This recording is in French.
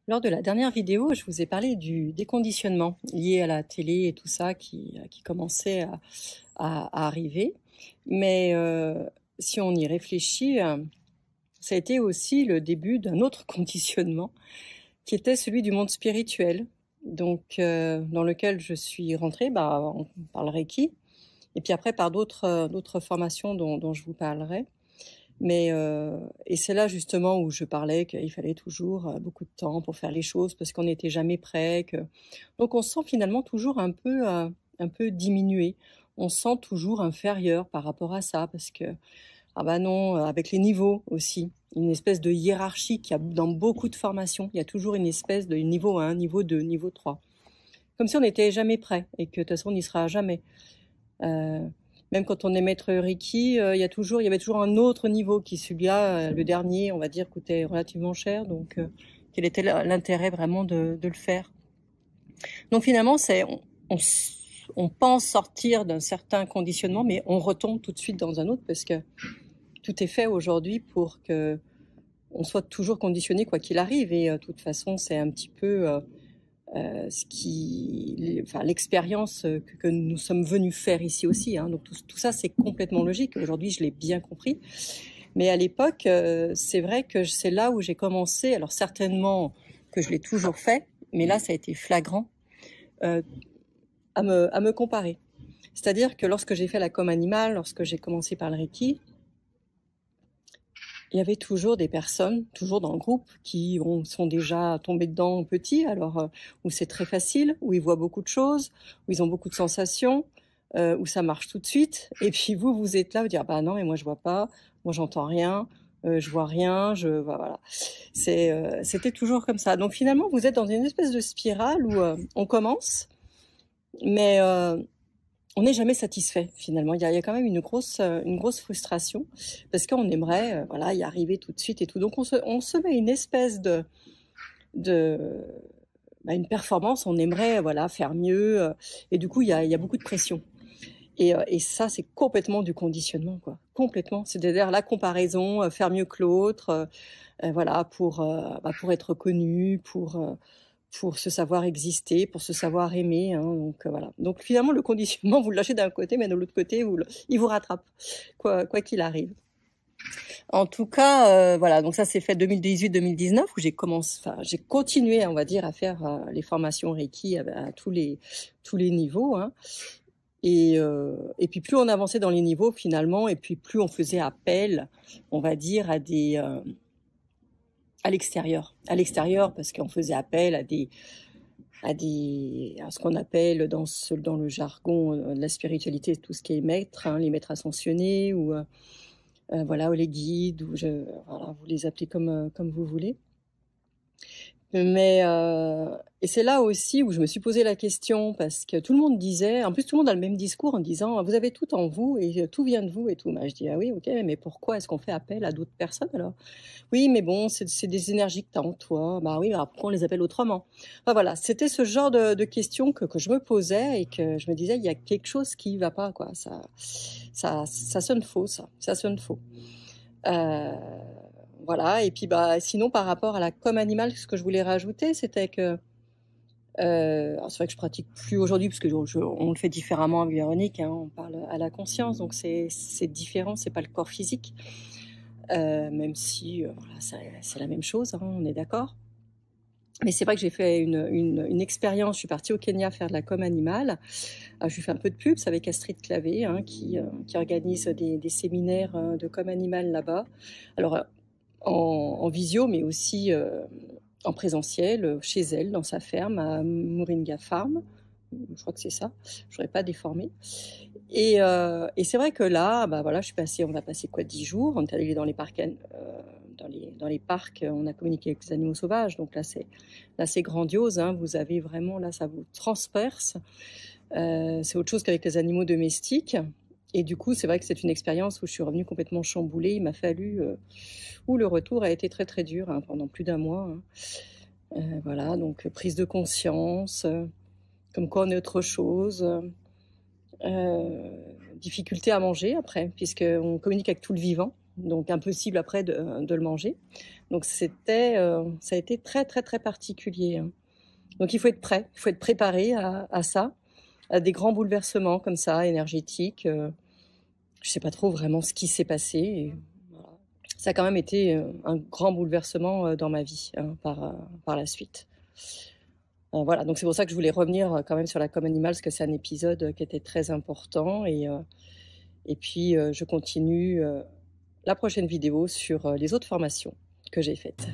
Lors de la dernière vidéo, je vous ai parlé du déconditionnement lié à la télé et tout ça qui commençait à arriver. Mais si on y réfléchit, ça a été aussi le début d'un autre conditionnement qui était celui du monde spirituel, donc dans lequel je suis rentrée par le Reiki, et puis après par d'autres formations dont je vous parlerai. Mais et c'est là justement où je parlais qu'il fallait toujours beaucoup de temps pour faire les choses parce qu'on n'était jamais prêt. Donc on se sent finalement toujours un peu diminué. On se sent toujours inférieur par rapport à ça parce que ah bah non, avec les niveaux aussi, une espèce de hiérarchie qu'il y a dans beaucoup de formations. Il y a toujours une espèce de niveau 1, niveau 2, niveau 3. Comme si on n'était jamais prêt et que de toute façon on n'y sera jamais. Même quand on est maître Reiki, il y avait toujours un autre niveau qui, celui-là, le dernier, on va dire, coûtait relativement cher. Donc, quel était l'intérêt vraiment de le faire? Donc finalement, on pense sortir d'un certain conditionnement, mais on retombe tout de suite dans un autre parce que tout est fait aujourd'hui pour que on soit toujours conditionné quoi qu'il arrive. Et de toute façon, c'est un petit peu l'expérience que nous sommes venus faire ici aussi. Hein. Donc tout ça, c'est complètement logique. Aujourd'hui, je l'ai bien compris. Mais à l'époque, c'est vrai que c'est là où j'ai commencé. Alors certainement que je l'ai toujours fait, mais là, ça a été flagrant à me comparer. C'est-à-dire que lorsque j'ai fait la com animale, lorsque j'ai commencé par le Reiki, il y avait toujours des personnes, toujours dans le groupe, qui sont déjà tombées dedans petit, alors où c'est très facile, où ils voient beaucoup de choses, où ils ont beaucoup de sensations, où ça marche tout de suite. Et puis vous êtes là, vous dire bah non, mais moi je vois pas, moi j'entends rien, je vois rien, voilà. C'était toujours comme ça. Donc finalement, vous êtes dans une espèce de spirale où on commence, mais on n'est jamais satisfait finalement. Il y a quand même une grosse frustration parce qu'on aimerait voilà y arriver tout de suite et tout. Donc on se met une espèce une performance. On aimerait voilà faire mieux et du coup il y a beaucoup de pression. Et ça c'est complètement du conditionnement quoi. Complètement. C'est-à-dire la comparaison, faire mieux que l'autre, voilà pour être connu, pour se savoir exister, pour se savoir aimer. Hein, donc voilà. Donc finalement, le conditionnement, vous le lâchez d'un côté, mais de l'autre côté, il vous rattrape, quoi qu'il arrive. En tout cas, voilà. Donc ça, c'est fait 2018-2019 où j'ai continué, on va dire, à faire les formations Reiki à tous les niveaux. Hein. Et puis plus on avançait dans les niveaux finalement, et puis plus on faisait appel, on va dire, à l'extérieur parce qu'on faisait appel à ce qu'on appelle dans le jargon de la spiritualité tout ce qui est maître, hein, les maîtres ascensionnés ou voilà, ou les guides, voilà, vous les appelez comme vous voulez. Mais et c'est là aussi où je me suis posé la question parce que tout le monde disait, en plus tout le monde a le même discours en disant vous avez tout en vous et tout vient de vous et tout. Je dis ah oui ok, mais pourquoi est-ce qu'on fait appel à d'autres personnes alors? Oui mais bon c'est des énergies que tu as en toi. Bah oui, alors pourquoi on les appelle autrement? Enfin voilà, c'était ce genre de questions que je me posais et que je me disais il y a quelque chose qui va pas quoi. Ça sonne faux ça sonne faux. Voilà, et puis sinon par rapport à la com animale, ce que je voulais rajouter, c'était que alors c'est vrai que je pratique plus aujourd'hui parce que on le fait différemment avec Véronique, hein, on parle à la conscience, donc c'est différent, c'est pas le corps physique, même si voilà, c'est la même chose, hein, on est d'accord. Mais c'est vrai que j'ai fait une expérience, je suis partie au Kenya faire de la com animale. Je lui fais un peu de pub, c'est avec Astrid Clavé, hein, qui organise des séminaires de com animale là-bas. Alors en visio, mais aussi en présentiel, chez elle, dans sa ferme, à Moringa Farm. Je crois que c'est ça, je n'aurais pas déformé. Et c'est vrai que là, voilà, on a passé 10 jours, on est allé dans les parcs, dans les parcs, on a communiqué avec les animaux sauvages, donc là c'est grandiose, hein, vous avez vraiment, là ça vous transperce, c'est autre chose qu'avec les animaux domestiques. Et du coup, c'est vrai que c'est une expérience où je suis revenue complètement chamboulée. Il m'a fallu... où le retour a été très très dur hein, pendant plus d'un mois. Hein. Voilà, donc prise de conscience, comme quoi on est autre chose. Difficulté à manger après, puisqu'on communique avec tout le vivant. donc impossible après de le manger. Donc ça a été très, très, très particulier, hein. Donc il faut être prêt, il faut être préparé à ça, à des grands bouleversements comme ça, énergétiques. Je sais pas trop vraiment ce qui s'est passé et voilà. Ça a quand même été, un grand bouleversement, dans ma vie, hein, par la suite. Voilà, donc c'est pour ça que je voulais revenir, quand même sur la com animal, parce que c'est un épisode, qui était très important et puis, je continue, la prochaine vidéo sur, les autres formations que j'ai faites.